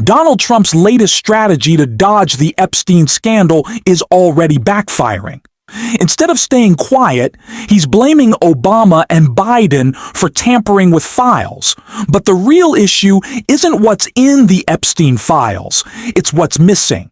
Donald Trump's latest strategy to dodge the Epstein scandal is already backfiring. Instead of staying quiet, he's blaming Obama and Biden for tampering with files. But the real issue isn't what's in the Epstein files, it's what's missing.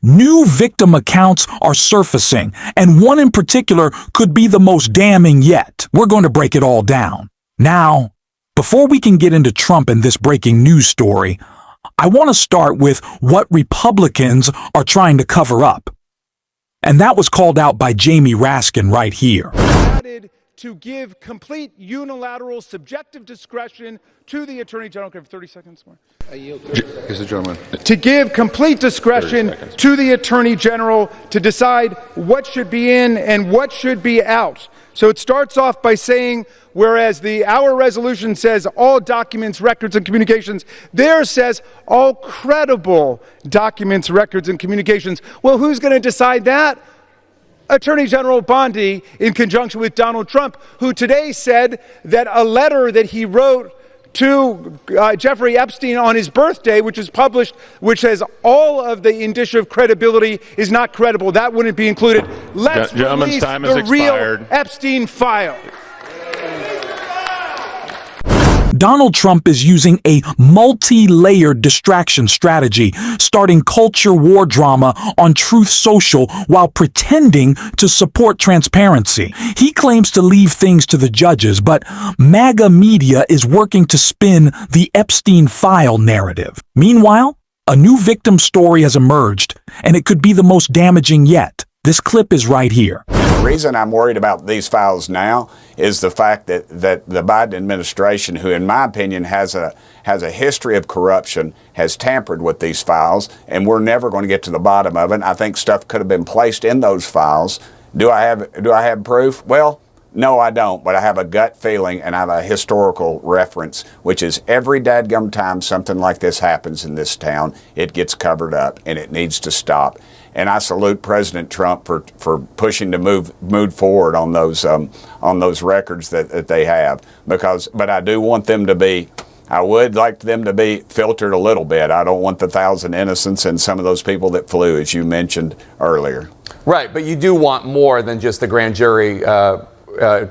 New victim accounts are surfacing, and one in particular could be the most damning yet. We're going to break it all down. Now, before we can get into Trump and this breaking news story, I want to start with what Republicans are trying to cover up. And that was called out by Jamie Raskin right here. To give complete unilateral subjective discretion to the Attorney General. Can I have 30 seconds more? Here's the gentleman. To give complete discretion to the Attorney General to decide what should be in and what should be out. So it starts off by saying, whereas our resolution says all documents, records, and communications, theirs says all credible documents, records, and communications. Well, who's going to decide that? Attorney General Bondi, in conjunction with Donald Trump, who today said that a letter that he wrote to Jeffrey Epstein on his birthday, which is published, which has all of the indicia of credibility, is not credible. That wouldn't be included. Let's release the real Epstein file. Donald Trump is using a multi-layered distraction strategy, starting culture war drama on Truth Social while pretending to support transparency. He claims to leave things to the judges, but MAGA media is working to spin the Epstein file narrative. Meanwhile, a new victim story has emerged, and it could be the most damaging yet. This clip is right here. The reason I'm worried about these files now is the fact that the Biden administration, who in my opinion has a history of corruption, has tampered with these files, and we're never going to get to the bottom of it. I think stuff could have been placed in those files. Do I have proof? Well, no, I don't, but I have a gut feeling and I have a historical reference, which is every dadgum time something like this happens in this town, it gets covered up, and it needs to stop. And I salute President Trump for pushing to move forward on those records that they have. But I do want them to be, I would like them to be filtered a little bit. I don't want the 1,000 innocents and some of those people that flew, as you mentioned earlier. Right, but you do want more than just the grand jury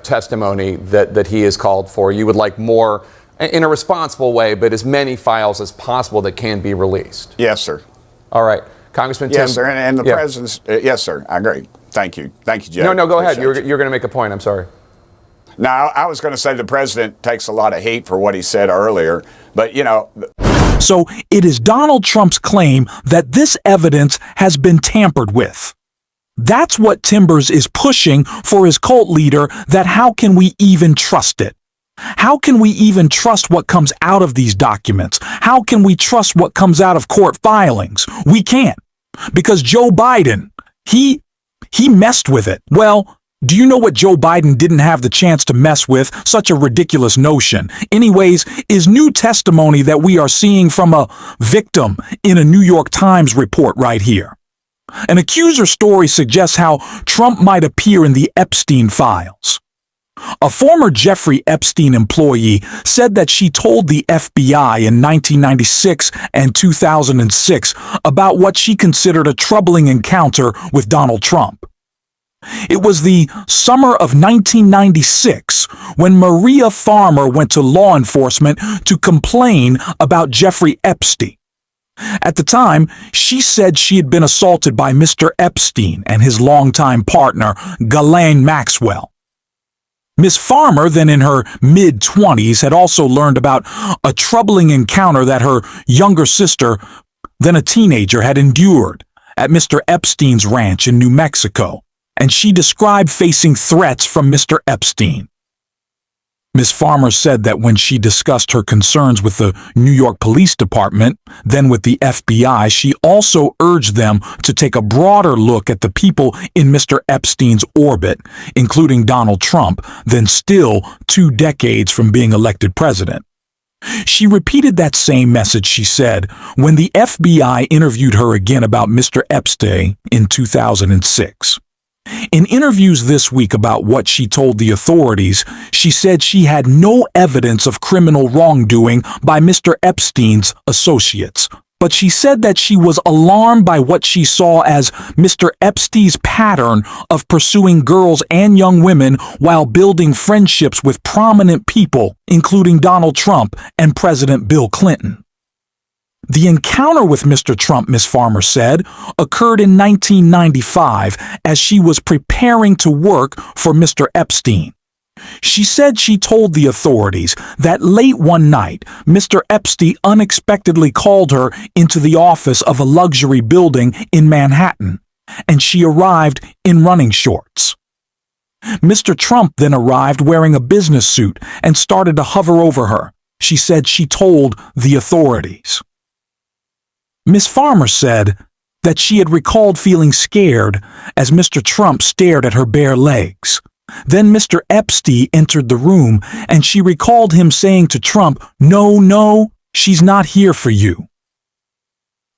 testimony that he has called for. You would like more in a responsible way, but as many files as possible that can be released. Yes, sir. All right. Congressman Tim. Yes, sir. And the president's, yes, sir. I agree. Thank you. Thank you, Judge. No, go ahead. You're going to make a point. I'm sorry. No, I was going to say the president takes a lot of heat for what he said earlier, but, you know. So it is Donald Trump's claim that this evidence has been tampered with. That's what Timbers is pushing for his cult leader, that how can we even trust it? How can we even trust what comes out of these documents? How can we trust what comes out of court filings? We can't. Because Joe Biden, he messed with it. Well, do you know what Joe Biden didn't have the chance to mess with? Such a ridiculous notion. Anyways, is new testimony that we are seeing from a victim in a New York Times report right here. An accuser story suggests how Trump might appear in the Epstein files. A former Jeffrey Epstein employee said that she told the FBI in 1996 and 2006 about what she considered a troubling encounter with Donald Trump. It was the summer of 1996 when Maria Farmer went to law enforcement to complain about Jeffrey Epstein. At the time, she said she had been assaulted by Mr. Epstein and his longtime partner, Ghislaine Maxwell. Miss Farmer, then in her mid-20s, had also learned about a troubling encounter that her younger sister, then a teenager, had endured at Mr. Epstein's ranch in New Mexico, and she described facing threats from Mr. Epstein. Miss Farmer said that when she discussed her concerns with the New York Police Department, then with the FBI, she also urged them to take a broader look at the people in Mr. Epstein's orbit, including Donald Trump, then still 2 decades from being elected president. She repeated that same message, she said, when the FBI interviewed her again about Mr. Epstein in 2006. In interviews this week about what she told the authorities, she said she had no evidence of criminal wrongdoing by Mr. Epstein's associates. But she said that she was alarmed by what she saw as Mr. Epstein's pattern of pursuing girls and young women while building friendships with prominent people, including Donald Trump and President Bill Clinton. The encounter with Mr. Trump, Ms. Farmer said, occurred in 1995 as she was preparing to work for Mr. Epstein. She said she told the authorities that late one night, Mr. Epstein unexpectedly called her into the office of a luxury building in Manhattan, and she arrived in running shorts. Mr. Trump then arrived wearing a business suit and started to hover over her. She said she told the authorities. Ms. Farmer said that she had recalled feeling scared as Mr. Trump stared at her bare legs. Then Mr. Epstein entered the room, and she recalled him saying to Trump, "No, she's not here for you."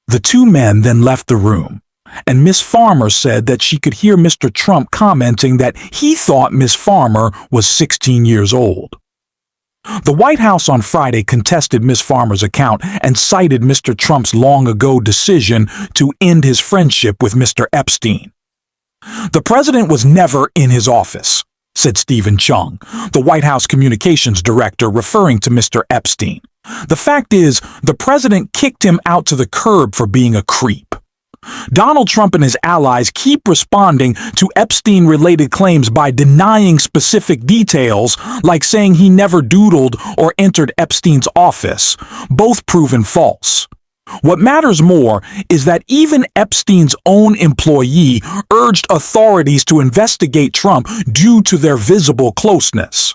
The two men then left the room, and Ms. Farmer said that she could hear Mr. Trump commenting that he thought Ms. Farmer was 16 years old. The White House on Friday contested Ms. Farmer's account and cited Mr. Trump's long-ago decision to end his friendship with Mr. Epstein. The president was never in his office, said Stephen Chung, the White House communications director, referring to Mr. Epstein. The fact is, the president kicked him out to the curb for being a creep. Donald Trump and his allies keep responding to Epstein-related claims by denying specific details, like saying he never doodled or entered Epstein's office, both proven false. What matters more is that even Epstein's own employee urged authorities to investigate Trump due to their visible closeness.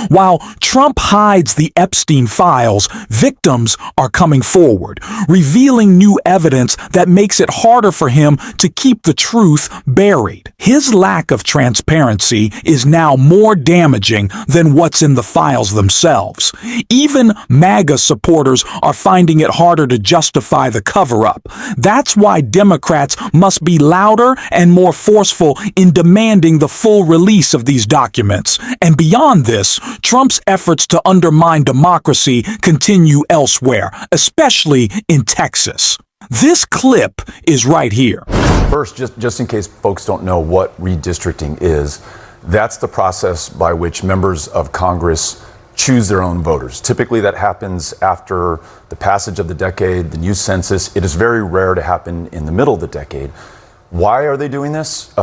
While Trump hides the Epstein files, victims are coming forward, revealing new evidence that makes it harder for him to keep the truth buried. His lack of transparency is now more damaging than what's in the files themselves. Even MAGA supporters are finding it harder to justify the cover-up. That's why Democrats must be louder and more forceful in demanding the full release of these documents. And beyond this, Trump's efforts to undermine democracy continue elsewhere, especially in Texas. This clip is right here. First, just in case folks don't know what redistricting is, that's the process by which members of Congress choose their own voters. Typically, that happens after the passage of the decade, the new census. It is very rare to happen in the middle of the decade. Why are they doing this?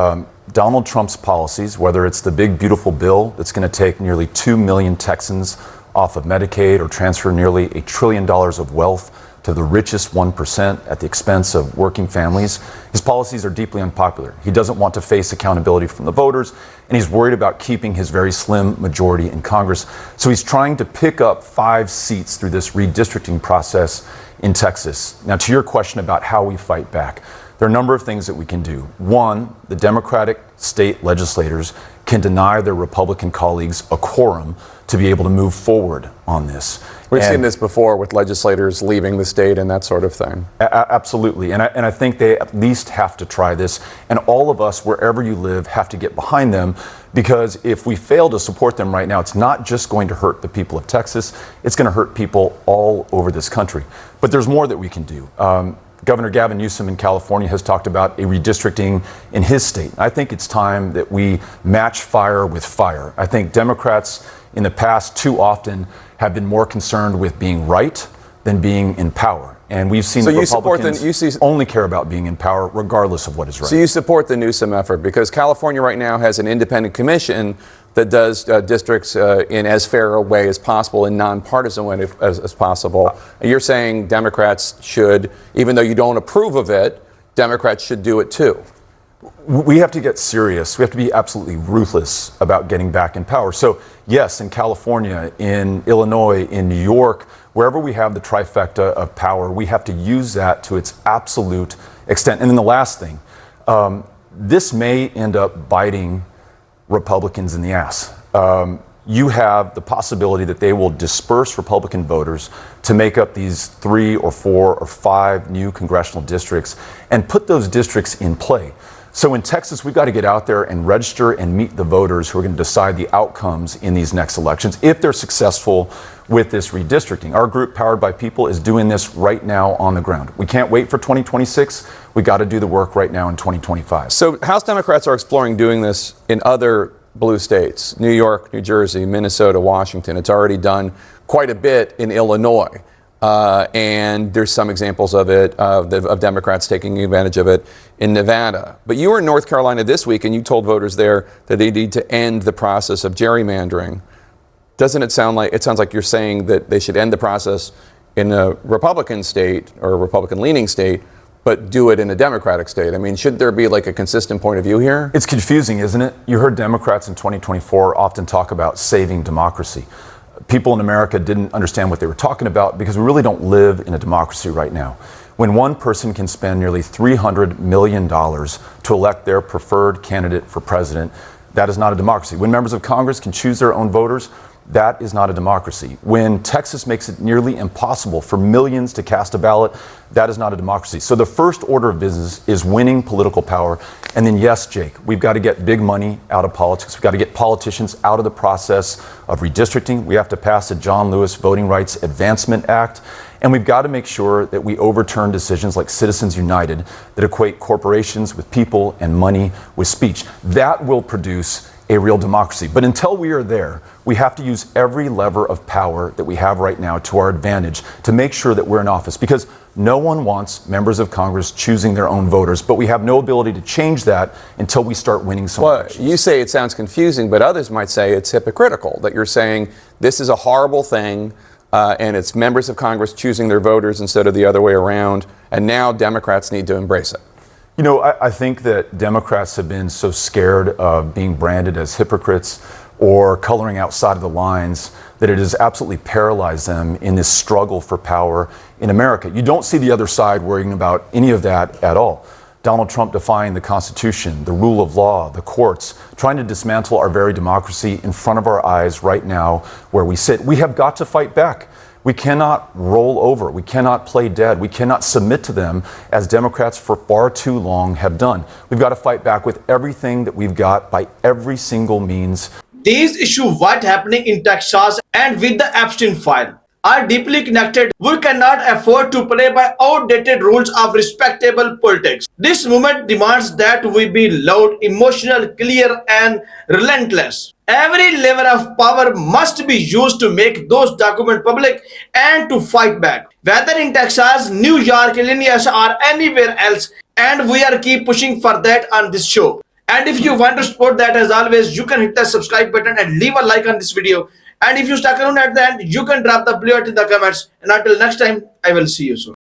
Donald Trump's policies, whether it's the big, beautiful bill that's going to take nearly 2 million Texans off of Medicaid or transfer nearly $1 trillion of wealth to the richest 1% at the expense of working families, his policies are deeply unpopular. He doesn't want to face accountability from the voters, and he's worried about keeping his very slim majority in Congress. So he's trying to pick up 5 seats through this redistricting process in Texas. Now, to your question about how we fight back, there are a number of things that we can do. One, the Democratic state legislators can deny their Republican colleagues a quorum to be able to move forward on this. We've seen this before with legislators leaving the state and that sort of thing. Absolutely. And I think they at least have to try this. And all of us, wherever you live, have to get behind them, because if we fail to support them right now, it's not just going to hurt the people of Texas, it's going to hurt people all over this country. But there's more that we can do. Governor Gavin Newsom in California has talked about a redistricting in his state. I think it's time that we match fire with fire. I think Democrats in the past too often have been more concerned with being right than being in power. And we've seen Republicans only care about being in power regardless of what is right. So you support the Newsom effort because California right now has an independent commission that does districts in as fair a way as possible, in nonpartisan way as possible. And you're saying Democrats should, even though you don't approve of it, Democrats should do it too. We have to get serious. We have to be absolutely ruthless about getting back in power. So yes, in California, in Illinois, in New York, wherever we have the trifecta of power, we have to use that to its absolute extent. And then the last thing, this may end up biting Republicans in the ass. You have the possibility that they will disperse Republican voters to make up these 3 or 4 or 5 new congressional districts and put those districts in play. So in Texas, we've got to get out there and register and meet the voters who are going to decide the outcomes in these next elections if they're successful with this redistricting. Our group, Powered by People, is doing this right now on the ground. We can't wait for 2026. We got to do the work right now in 2025. So House Democrats are exploring doing this in other blue states, New York, New Jersey, Minnesota, Washington. It's already done quite a bit in Illinois. And there's some examples of it, of Democrats taking advantage of it in Nevada. But you were in North Carolina this week and you told voters there that they need to end the process of gerrymandering. Doesn't it sound like, it sounds like you're saying that they should end the process in a Republican state or a Republican leaning state, but do it in a Democratic state? I mean, should there be like a consistent point of view here? It's confusing, isn't it? You heard Democrats in 2024 often talk about saving democracy. People in America didn't understand what they were talking about because we really don't live in a democracy right now. When one person can spend nearly $300 million to elect their preferred candidate for president, that is not a democracy. When members of Congress can choose their own voters, that is not a democracy. When Texas makes it nearly impossible for millions to cast a ballot, that is not a democracy. So the first order of business is winning political power. And then, yes, Jake, we've got to get big money out of politics. We've got to get politicians out of the process of redistricting. We have to pass the John Lewis Voting Rights Advancement Act. And we've got to make sure that we overturn decisions like Citizens United that equate corporations with people and money with speech. That will produce a real democracy. But until we are there, we have to use every lever of power that we have right now to our advantage to make sure that we're in office, because no one wants members of Congress choosing their own voters, but we have no ability to change that until we start winning some elections. You say it sounds confusing, but others might say it's hypocritical, that you're saying this is a horrible thing, and it's members of Congress choosing their voters instead of the other way around, and now Democrats need to embrace it. You know, I think that Democrats have been so scared of being branded as hypocrites or coloring outside of the lines that it has absolutely paralyzed them in this struggle for power in America. You don't see the other side worrying about any of that at all. Donald Trump defying the Constitution, the rule of law, the courts, trying to dismantle our very democracy in front of our eyes right now where we sit. We have got to fight back. We cannot roll over. We cannot play dead. We cannot submit to them as Democrats for far too long have done. We've got to fight back with everything that we've got by every single means. These issues, what happening in Texas and with the Epstein file, are deeply connected. We cannot afford to play by outdated rules of respectable politics. This movement demands that we be loud, emotional, clear, and relentless. Every lever of power must be used to make those documents public and to fight back. Whether in Texas, New York, Illinois, or anywhere else, and we are keep pushing for that on this show. And if you want to support that, as always, you can hit the subscribe button and leave a like on this video. And if you stuck around at the end, you can drop the blue heart in the comments. And until next time, I will see you soon.